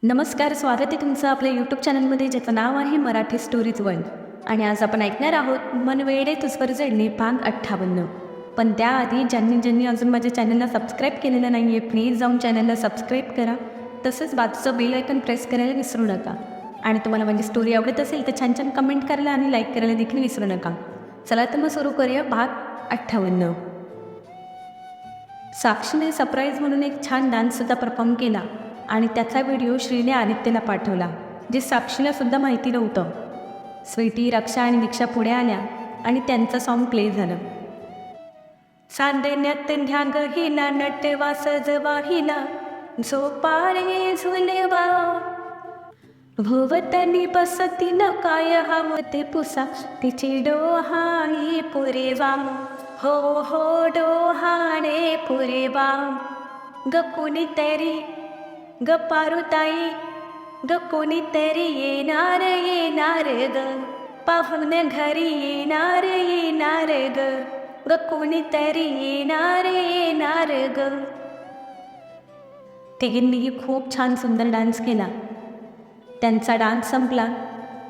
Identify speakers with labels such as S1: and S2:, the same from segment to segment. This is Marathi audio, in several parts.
S1: नमस्कार, स्वागत आहे तुमचं आपल्या यूट्यूब चॅनलमध्ये, ज्याचं नाव आहे मराठी स्टोरीज वर्ल्ड. आणि आज आपण ऐकणार आहोत मन वेडे तुझवर जडणे भाग 58. पण त्याआधी ज्यांनी अजून माझ्या चॅनलला सबस्क्राईब केलेलं नाही आहे, प्लीज जाऊन चॅनलला सबस्क्राईब करा. तसंच बाजूचं बेल आयकॉन प्रेस करायला विसरू नका. आणि तुम्हाला माझी स्टोरी आवडत असेल तर छान छान कमेंट करायला आणि लाईक करायला देखील विसरू नका. चला तर मग सुरू करूया भाग 58. साक्षीने सरप्राईज म्हणून एक छान डान्ससुद्धा परफॉर्म केला आणि त्याचा व्हिडिओ श्रीने आदित्यला पाठवला, जे साक्षीला सुद्धा माहिती नव्हतं. स्वीटी, रक्षा आणि दीक्षा पुढे आल्या आणि त्यांचं सॉन्ग प्ले झालं. सांदेण्यात ध्यान हिला नटवा सजवा हिला झोपाळे झुलवा भोवतनी बसती न काय हवते पुसा तिची डोहाळी पुरेवा हो हो डोहाणे पुरेवा ग कुणीतरी ग पारुताई ग कोणीतरी येणार ग पाहुण घरी येणार ग ग कोणीतरी येणार ग. तिघींनीही खूप छान सुंदर डान्स केला. त्यांचा डान्स संपला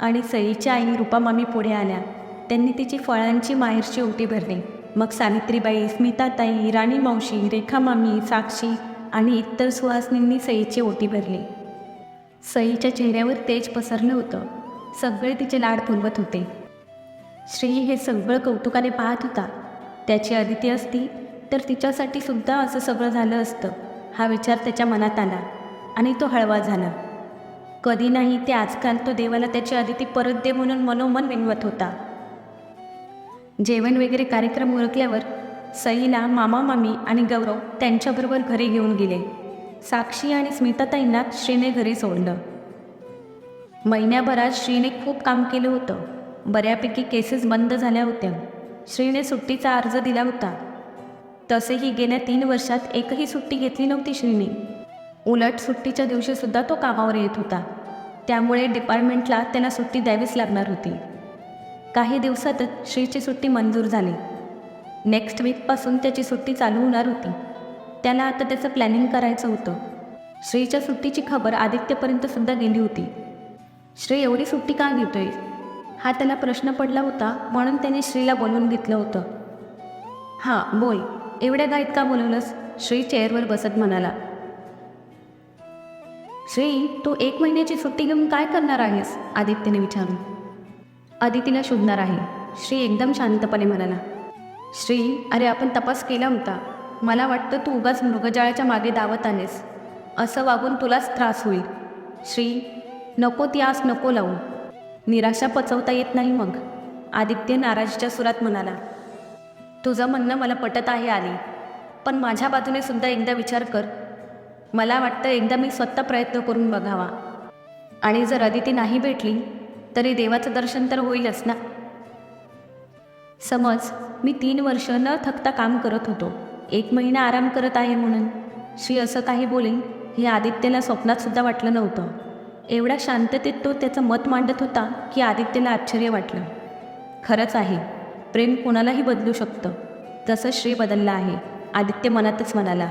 S1: आणि सईची आई रूपामामी पुढे आल्या. त्यांनी तिची फळांची माहेरची ओटी भरली. मग सावित्रीबाई, स्मिताताई, राणी मावशी, रेखा मामी, साक्षी आणि इतर सुहासनींनी सईची ओटी भरली. सईच्या चेहऱ्यावर तेज पसरलं होतं. सगळे तिचे लाड फुलवत होते. श्री हे सगळं कौतुकाने पाहत होता. त्याची अदिती असती तर तिच्यासाठी सुद्धा असं सगळं झालं असतं, हा विचार त्याच्या मनात आला आणि तो हळवा झाला. कधी नाही ते आजकाल तो देवाला त्याची अदिती परत दे म्हणून मनोमन विनवत होता. जेवण वगैरे कार्यक्रम उरकल्यावर सईला मामा मामी आणि गौरव त्यांच्याबरोबर घरी घेऊन गेले. साक्षी आणि स्मिताताईंना श्रीने घरी सोडलं. महिन्याभरात श्रीने खूप काम केलं होतं. बऱ्यापैकी केसेस बंद झाल्या होत्या. श्रीने सुट्टीचा अर्ज दिला होता. तसेही गेल्या 3 वर्षात एकही सुट्टी घेतली नव्हती श्रीने. उलट सुट्टीच्या दिवशीसुद्धा तो कामावर येत होता. त्यामुळे डिपार्टमेंटला त्याला सुट्टी द्यावीच लागणार होती. काही दिवसातच श्रीची सुट्टी मंजूर झाली. नेक्स्ट वीकपासून त्याची सुट्टी चालू होणार होती. त्याला आता त्याचं प्लॅनिंग करायचं होतं. श्रीच्या सुट्टीची खबर आदित्यपर्यंत सुद्धा गेली होती. श्री एवढी सुट्टी का घेतोय हा त्याला प्रश्न पडला होता, म्हणून त्याने श्रीला बोलवून घेतलं होतं. हां बोल, एवढ्या घाईत का बोलवलंस? श्री चेअरवर बसत म्हणाला. श्री, तू 1 महिन्याची सुट्टी घेऊन काय करणार आहेस? आदित्यने विचारलं. अदितीला शोधणार आहे, श्री एकदम शांतपणे म्हणाला. श्री, अरे आपण तपास केला होता. मला वाटतं तू उगाच मृगजळाच्या मागे धावत आलेस. असं वागून तुलाच त्रास होईल. श्री, नको ती आस नको लावू. निराशा पचवता येत नाही मग, आदित्य नाराजीच्या सुरात म्हणाला. तुझं म्हणणं मला पटत आहे आली, पण माझ्या बाजूने सुद्धा एकदा विचार कर. मला वाटतं एकदा मी स्वतः प्रयत्न करून बघावा. आणि जर अदिती नाही भेटली तरी देवाचं दर्शन तर होईलच ना. समज मी 3 वर्ष न थकता काम करत होतो, 1 महिना आराम करत आहे म्हणून श्री असं काही बोलेल हे आदित्यला स्वप्नात सुद्धा वाटलं नव्हतं. एवढ्या शांततेत तो त्याचं मत मांडत होता की आदित्यला आश्चर्य वाटलं. खरंच आहे, प्रेम कोणालाही बदलू शकतं, जसं श्री बदलला आहे, आदित्य मनातच म्हणाला.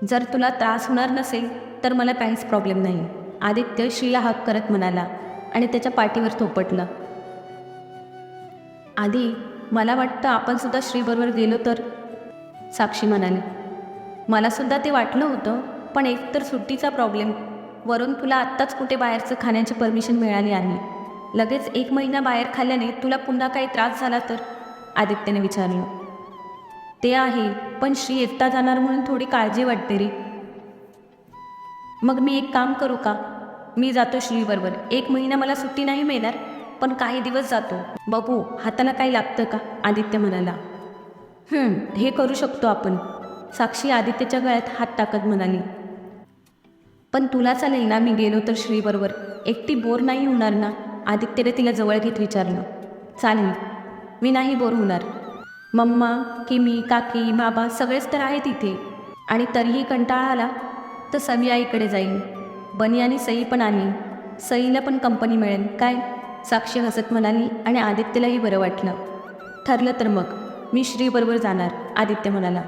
S1: जर तुला त्रास होणार नसेल तर मला काहीच प्रॉब्लेम नाही, आदित्य श्रीला हक करत म्हणाला आणि त्याच्या पाठीवर थोपटलं. आधी मला वाटतं आपण सुद्धा श्रीबरोबर गेलो तर, साक्षी म्हणाली. मला सुद्धा ते वाटलं होतं, पण एकतर सुट्टीचा प्रॉब्लेम, वरून तुला आत्ताच कुठे बाहेरचं खाण्याची परमिशन मिळाली आहे. लगेच 1 महिना बाहेर खाल्ल्याने तुला पुन्हा काही त्रास झाला तर, आदित्यने विचारलं. ते आहे, पण श्री एकटा जाणार म्हणून थोडी काळजी वाटते रे. मग मी एक काम करू का? मी जातो श्रीबरोबर. 1 महिना मला सुट्टी नाही मिळणार, पण काही दिवस जातो, बघू हाताला काही लागतं का, आदित्य म्हणाला. हे करू शकतो आपण, साक्षी आदित्यच्या गळ्यात हात टाकत म्हणाली. पण तुला चालेल ना मी गेलो तर श्रीबरोबर? एकटी बोर नाही होणार ना? आदित्यने तिला जवळ घेत विचारलं. चालेल, मी नाही बोर होणार. मम्मा, किमी, काकी, बाबा सगळेच तर आहेत इथे. आणि तरीही कंटाळा आला तर समी आईकडे जाईल. बनी आणि सई पण आली, सईला पण कंपनी मिळेल काय, साक्षी हसत म्हणाली. आणि आदित्यलाही बरं वाटलं. ठरलं तर मग मी श्रीबरोबर जाणार, आदित्य म्हणाला.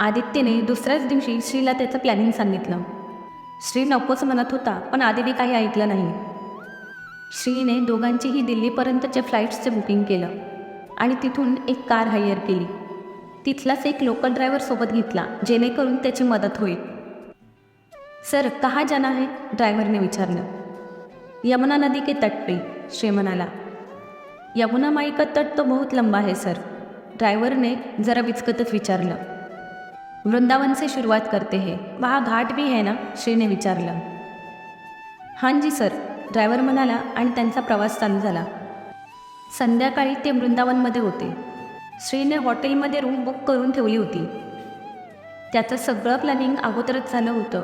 S1: आदित्यने दुसऱ्याच दिवशी श्रीला त्याचं प्लॅनिंग सांगितलं. श्री नकोच म्हणत होता, पण आदिने काही ऐकलं नाही. श्रीने दोघांचीही दिल्लीपर्यंतचे फ्लाईट्सचे बुकिंग केलं आणि तिथून एक कार हायर केली. तिथलाच एक लोकल ड्रायव्हर सोबत घेतला, जेणेकरून त्याची मदत होईल. सर, कहाँ जाना है? ड्रायव्हरने विचारलं. यमुना नदी के तट पे, श्री म्हणाला. यमुना माई का तट तो बहुत लंबा है सर, ड्रायव्हरने जरा विचकतच विचारलं. वृंदावन से शुरुआत करते हैं, वहाँ घाट भी है ना? श्रीने विचारलं. हां जी सर, ड्रायव्हर म्हणाला आणि त्यांचा प्रवास चालू झाला. संध्याकाळी ते वृंदावनमध्ये होते. श्रीने हॉटेलमध्ये रूम बुक करून ठेवली होती. त्याचं सगळं प्लॅनिंग अगोदरच झालं होतं.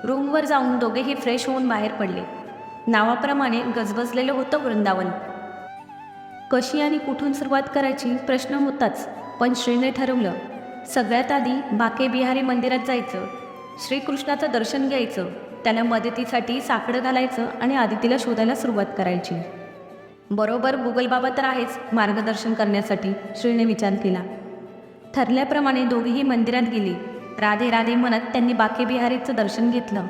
S1: रूमवर जाऊन दोघेही फ्रेश होऊन बाहेर पडले. नावाप्रमाणे गजबजलेलं होतं वृंदावन. कशी आणि कुठून सुरुवात करायची प्रश्न होताच, पण श्रीने ठरवलं सगळ्यात आधी बाके बिहारी मंदिरात जायचं, श्रीकृष्णाचं दर्शन घ्यायचं, त्याला मदतीसाठी साकडं घालायचं आणि आदितीला शोधायला सुरुवात करायची. बरोबर गुगल बाबा तर आहेच मार्गदर्शन करण्यासाठी, श्रीने विचार केला. ठरल्याप्रमाणे दोघेही मंदिरात गेली. राधे राधे म्हणत त्यांनी बाके बिहारीचं दर्शन घेतलं.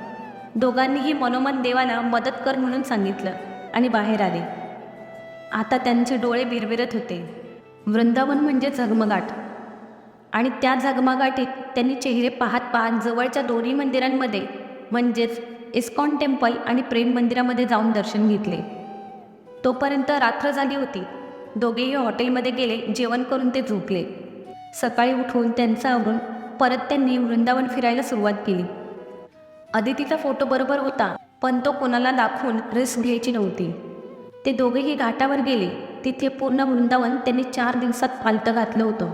S1: दोघांनीही मनोमन देवाला मदत कर म्हणून सांगितलं आणि बाहेर आले. आता त्यांचे डोळे बिरबिरत होते. वृंदावन म्हणजे झगमगाट, आणि त्या झगमगाटीत त्यांनी चेहरे पाहत पाहत जवळच्या दोन्ही मंदिरांमध्ये म्हणजेच इस्कॉन टेम्पल आणि प्रेम मंदिरामध्ये जाऊन दर्शन घेतले. तोपर्यंत रात्र झाली होती. दोघेही हॉटेलमध्ये गेले. जेवण करून ते झोपले. सकाळी उठून त्यांचं आवरून परत त्यांनी वृंदावन फिरायला सुरुवात केली. अदितीचा फोटो बरोबर होता, पण तो कोणाला दाखवून रिस्क घ्यायची नव्हती. ते दोघेही घाटावर गेले. तिथे पूर्ण वृंदावन त्यांनी 4 दिवसात पालथं घातलं होतं,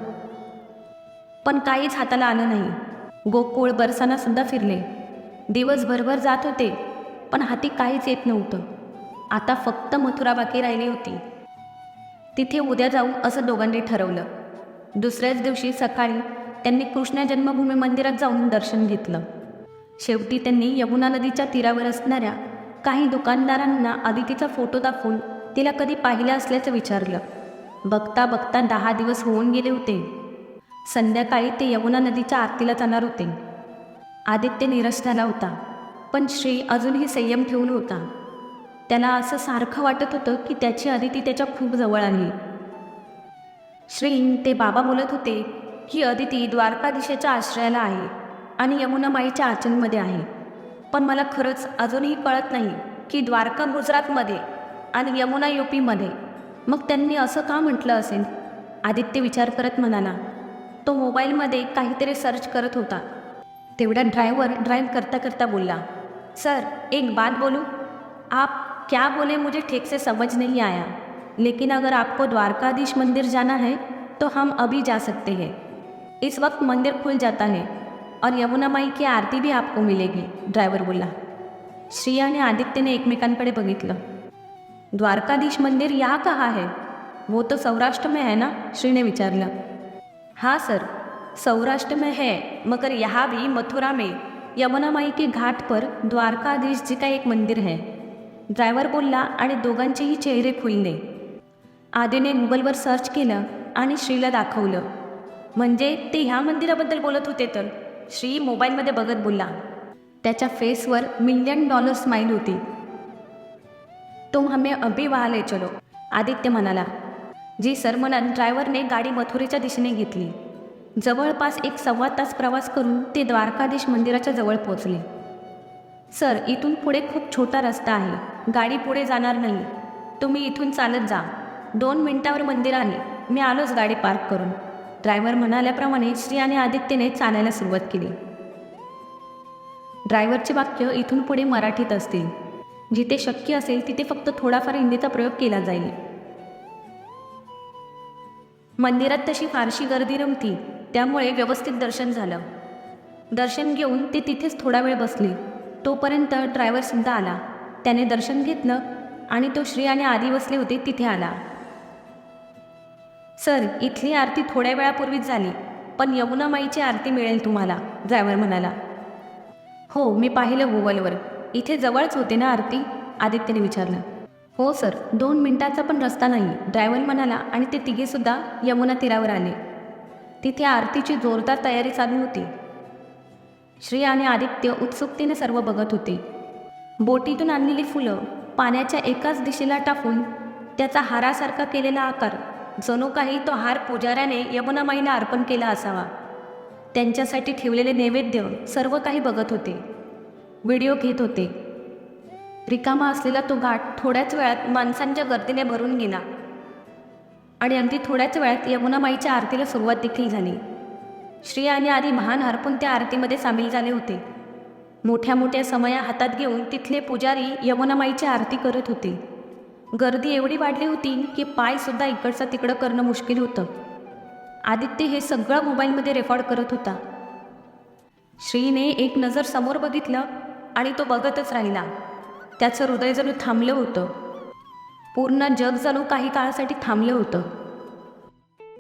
S1: पण काहीच हाताला आलं नाही. गोकुळ बरसानासुद्धा फिरले. दिवस भरभर जात होते, पण हाती काहीच येत नव्हतं. आता फक्त मथुरा बाकी राहिली होती. तिथे उद्या जाऊ असं दोघांनी ठरवलं. दुसऱ्याच दिवशी सकाळी त्यांनी कृष्ण जन्मभूमी मंदिरात जाऊन दर्शन घेतलं. शेवटी त्यांनी यमुना नदीच्या तीरावर असणाऱ्या काही दुकानदारांना आदितीचा फोटो दाखवून तिला कधी पाहिलं असल्याचं विचारलं. बघता बघता 10 दिवस होऊन गेले होते. संध्याकाळी ते यमुना नदीच्या आरतीला जाणार होते. आदित्य निराश झाला होता, पण श्री अजूनही संयम ठेवून होता. त्याला असं सारखं वाटत होतं की त्याची अदिती त्याच्या खूप जवळ आली. श्री, ते बाबा बोलत होते की अदिती द्वारकाधीशाच्या आश्रयाला आहे आणि यमुना माईच्या आचलमध्ये आहे, पण मला खरंच अजूनही कळत नाही की द्वारका गुजरातमध्ये आणि यमुना UPमध्ये. मग त्यांनी असं का म्हटलं असेल? आदित्य विचार करत म्हणाला. तो मोबाईलमध्ये काहीतरी सर्च करत होता. तेवढा ड्रायव्हर ड्राईव्ह करता करता बोलला, सर एक बात बोलूं? आप क्या बोले मुझे ठीक से समझ नहीं आया, लेकिन अगर आपको द्वारकाधीश मंदिर जाना है तो हम अभी जा सकते हैं. इस वक्त मंदिर खुल जाता है और यमुना माई की आरती भी आपको मिलेगी, ड्रायव्हर बोला. श्री आणि आदित्यने एकमेकांकडे बघितलं. द्वारकाधीश मंदिर यहाँ कहाँ है? वो तो सौराष्ट्र में है ना? श्रीने विचारलं. हाँ सर, सौराष्ट्र में है, मगर यहाँ भी मथुरा में यमुना माई के घाट पर द्वारकाधीश जी का एक मंदिर है, ड्रायव्हर बोलला आणि दोघांचेही चेहरे खुलले. आदिने गुगलवर सर्च केलं आणि श्रीला दाखवलं. म्हणजे ते ह्या मंदिराबद्दल बोलत होते तर? श्री मोबाईलमध्ये बघत बोलला. त्याच्या फेसवर $1,000,000 स्माईल होती. तुम हमें अभी वहाँ ले चलो, आदित्य म्हणाला. जी सर म्हणत ड्रायव्हरने गाडी मथुरेच्या दिशेने घेतली. जवळपास 1-1.25 तास प्रवास करून ते द्वारकाधीश मंदिराच्या जवळ पोहोचले. सर, इथून पुढे खूप छोटा रस्ता आहे, गाडी पुढे जाणार नाही, तुम्ही इथून चालत जा, 2 मिनिटावर मंदिर आहे, मी आलोच गाडी पार्क करून, ड्रायव्हर म्हणाल्याप्रमाणे श्री आणि आदित्यने चालायला सुरुवात केली. ड्रायव्हरचे वाक्य इथून पुढे मराठीत असतील. जिथे शक्य असेल तिथे फक्त थोडाफार हिंदीचा प्रयोग केला जाईल. मंदिरात तशी फारशी गर्दी नव्हती, त्यामुळे व्यवस्थित दर्शन झालं. दर्शन घेऊन ते तिथेच थोडा वेळ बसले. तोपर्यंत ड्रायव्हरसुद्धा आला. त्याने दर्शन घेतलं आणि तो श्री आणि आदी बसले होते तिथे आला. सर, इथली आरती थोड्या वेळापूर्वीच झाली, पण यमुना माईची आरती मिळेल तुम्हाला, ड्रायव्हर म्हणाला. हो, मी पाहिलं गुगलवर, इथे जवळच होते ना आरती? आदित्यने विचारलं. हो सर, 2 मिनिटाचा पण रस्ता नाही, ड्रायव्हर म्हणाला आणि ते तिघेसुद्धा यमुना तीरावर आले. तिथे आरतीची जोरदार तयारी चालू होती. श्री आणि आदित्य उत्सुकतेने सर्व बघत होते. बोटीतून आणलेली फुलं पाण्याच्या एकाच दिशेला टाकून त्याचा हारासारखा केलेला आकार, जणू काही तो हार पुजाऱ्याने यमुनामाईला अर्पण केला असावा. त्यांच्यासाठी ठेवलेले नैवेद्य सर्व काही बघत होते, व्हिडिओ घेत होते. रिकामा असलेला तो घाट थोड्याच वेळात माणसांच्या गर्दीने भरून गेला आणि अगदी थोड्याच वेळात यमुनामाईच्या आरतीला सुरुवात देखील झाली. श्री आणि आदी महान हरपून त्या आरतीमध्ये सामील झाले होते. मोठ्या मोठ्या समया हातात घेऊन तिथले पुजारी यमुनामाईची आरती करत होते. गर्दी एवढी वाढली होती की पायसुद्धा इकडचं तिकडं करणं मुश्किल होतं. आदित्य हे सगळं मोबाईलमध्ये रेकॉर्ड करत होता. श्रीने एक नजर समोर बघितलं आणि तो बघतच राहिला. त्याचं हृदय जणू थांबलं होतं. पूर्ण जग जणू काही काळासाठी थांबलं होतं.